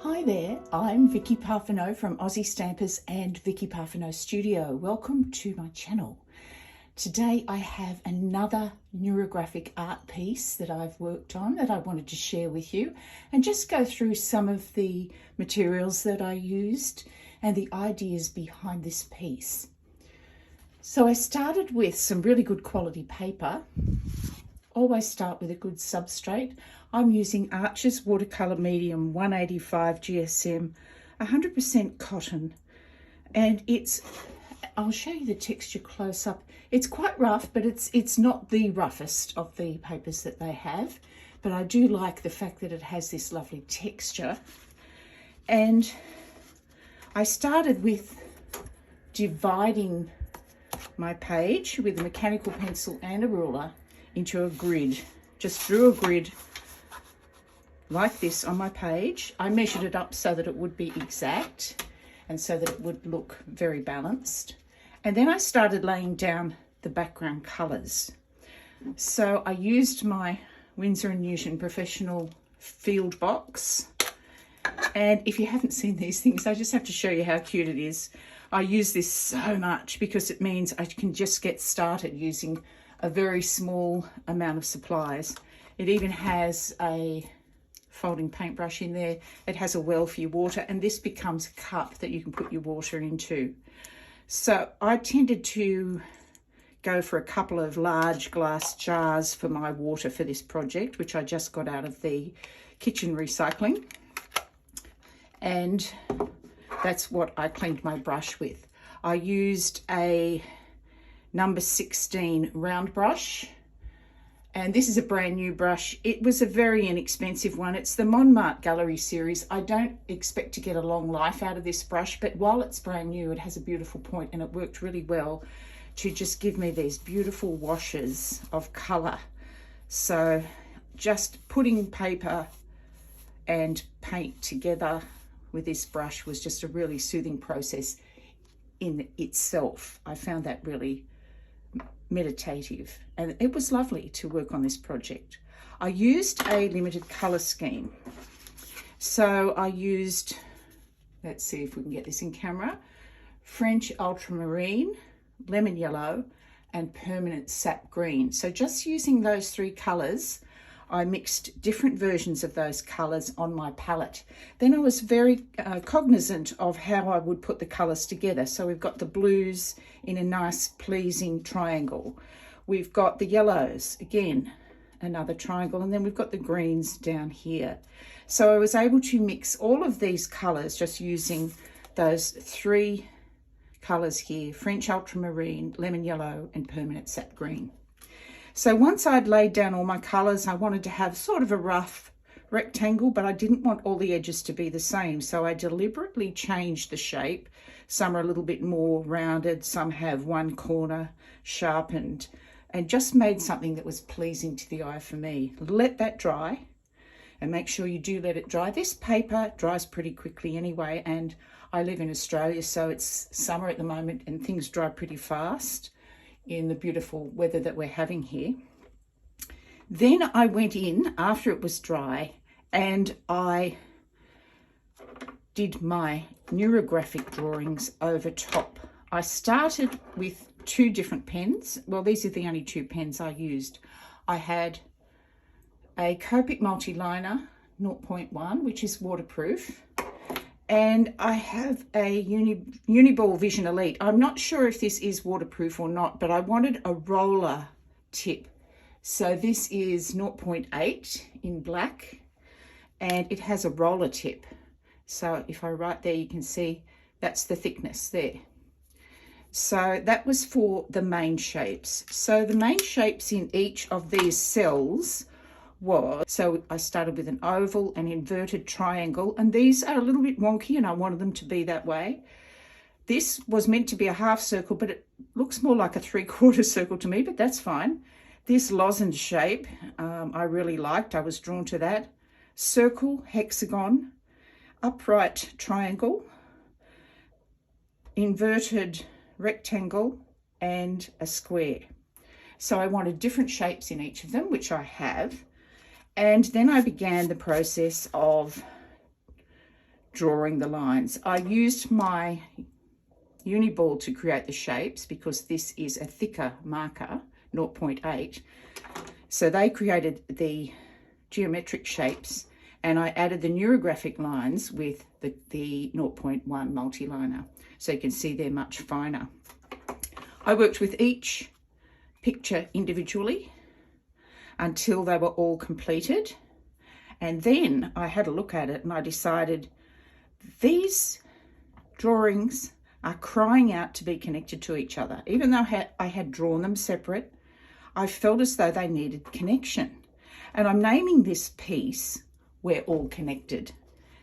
Hi there, I'm Vicki Parfenow from Aussie Stampers and Vicki Parfenow Studio. Welcome to my channel. Today I have another neurographic art piece that I've worked on that I wanted to share with you and just go through some of the materials that I used and the ideas behind this piece. So I started with some really good quality paper. Always start with a good substrate. I'm using Arches Watercolor Medium 185 GSM, 100% cotton, and I'll show you the texture close up. It's quite rough, but it's not the roughest of the papers that they have, but I do like the fact that it has this lovely texture. And I started with dividing my page with a mechanical pencil and a ruler into a grid. Just drew a grid like this on my page. I measured it up so that it would be exact and so that it would look very balanced. And then I started laying down the background colours. So I used my Winsor & Newton professional field box. And if you haven't seen these things, I just have to show you how cute it is. I use this so much because it means I can just get started using a very small amount of supplies. It even has a folding paintbrush in there. It has a well for your water, and this becomes a cup that you can put your water into. So I tended to go for a couple of large glass jars for my water for this project, which I just got out of the kitchen recycling. And that's what I cleaned my brush with. I used a number 16 round brush, and this is a brand new brush. It was a very inexpensive one. It's the Montmartre Gallery series. I don't expect to get a long life out of this brush, but while it's brand new, it has a beautiful point, and it worked really well to just give me these beautiful washes of colour. So just putting paper and paint together with this brush was just a really soothing process in itself. I found that really meditative, and it was lovely to work on this project. I used a limited colour scheme. So I used, let's see if we can get this in camera, French ultramarine, lemon yellow, and permanent sap green. So just using those three colours, I mixed different versions of those colours on my palette. Then I was very cognizant of how I would put the colours together. So we've got the blues in a nice pleasing triangle. We've got the yellows, again, another triangle, and then we've got the greens down here. So I was able to mix all of these colours just using those three colours here, French ultramarine, lemon yellow, and permanent sap green. So once I'd laid down all my colours, I wanted to have sort of a rough rectangle, but I didn't want all the edges to be the same. So I deliberately changed the shape. Some are a little bit more rounded, some have one corner sharpened, and just made something that was pleasing to the eye for me. Let that dry, and make sure you do let it dry. This paper dries pretty quickly anyway, and I live in Australia, so it's summer at the moment and things dry pretty fast in the beautiful weather that we're having here. Then I went in after it was dry and I did my neurographic drawings over top. I started with two different pens. Well, these are the only two pens I used. I had a Copic multi-liner 0.1, which is waterproof. And I have a Uniball Vision Elite. I'm not sure if this is waterproof or not, but I wanted a roller tip. So this is 0.8 in black, and it has a roller tip. So if I write there, you can see that's the thickness there. So that was for the main shapes. So the main shapes in each of these cells so I started with an oval, an inverted triangle, and these are a little bit wonky and I wanted them to be that way. This was meant to be a half circle, but it looks more like a 3/4 circle to me, but that's fine. This lozenge shape, I really liked. I was drawn to that. Circle, hexagon, upright triangle, inverted rectangle, and a square. So I wanted different shapes in each of them, which I have. And then I began the process of drawing the lines. I used my uni ball to create the shapes because this is a thicker marker, 0.8. So they created the geometric shapes, and I added the neurographic lines with the 0.1 multiliner. So you can see they're much finer. I worked with each picture individually until they were all completed. And then I had a look at it and I decided these drawings are crying out to be connected to each other. Even though I had drawn them separate, I felt as though they needed connection. And I'm naming this piece We're All Connected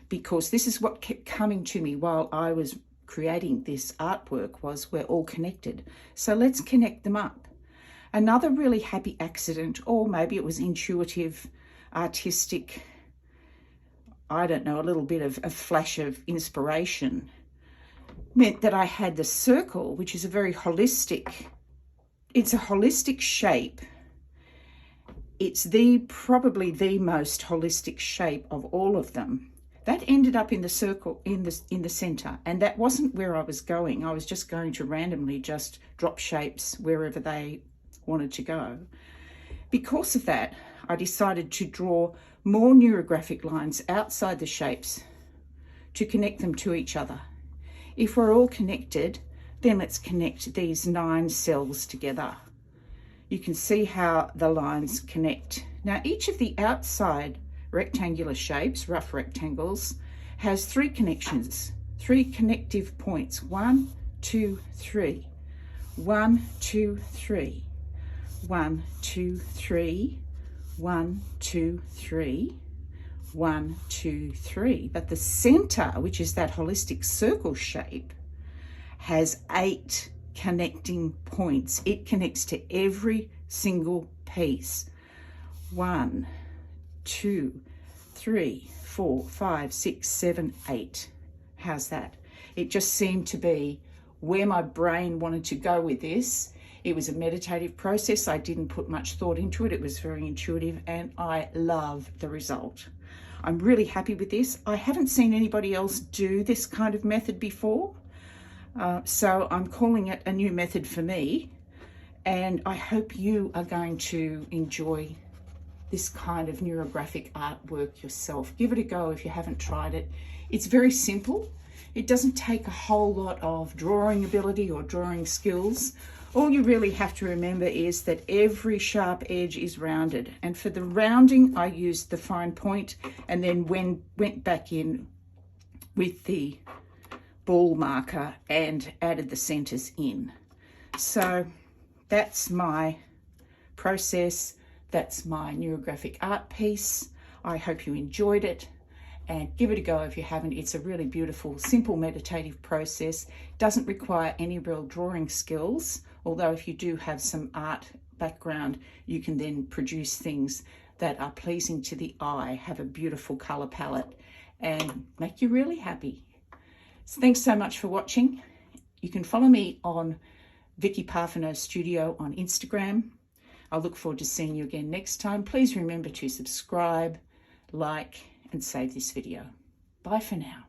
because this is what kept coming to me while I was creating this artwork was we're all connected. So let's connect them up. Another really happy accident, or maybe it was intuitive, artistic, I don't know, a little bit of a flash of inspiration, meant that I had the circle, which is a very holistic, it's a holistic shape. It's probably the most holistic shape of all of them. That ended up in the circle in the center, and that wasn't where I was going. I was just going to randomly just drop shapes wherever they wanted to go. Because of that, I decided to draw more neurographic lines outside the shapes to connect them to each other. If we're all connected, then let's connect these 9 cells together. You can see how the lines connect. Now, each of the outside rectangular shapes, rough rectangles, has 3 connections, 3 connective points. 1, 2, 3. 1, 2, 3. 1, 2, 3. 1, 2, 3. 1, 2, 3. But the center, which is that holistic circle shape, has 8 connecting points. It connects to every single piece. 1, 2, 3, 4, 5, 6, 7, 8. How's that? It just seemed to be where my brain wanted to go with this. It was a meditative process. I didn't put much thought into it. It was very intuitive, and I love the result. I'm really happy with this. I haven't seen anybody else do this kind of method before. So I'm calling it a new method for me, and I hope you are going to enjoy this kind of neurographic artwork yourself. Give it a go if you haven't tried it. It's very simple. It doesn't take a whole lot of drawing ability or drawing skills. All you really have to remember is that every sharp edge is rounded, and for the rounding I used the fine point and then went back in with the ball marker and added the centers in. So that's my process. That's my neurographic art piece. I hope you enjoyed it, and give it a go if you haven't. It's a really beautiful, simple meditative process. Doesn't require any real drawing skills, although if you do have some art background, you can then produce things that are pleasing to the eye, have a beautiful color palette, and make you really happy. So thanks so much for watching. You can follow me on Vicki Parfenow Studio on Instagram. I look forward to seeing you again next time. Please remember to subscribe, like, and save this video. Bye for now.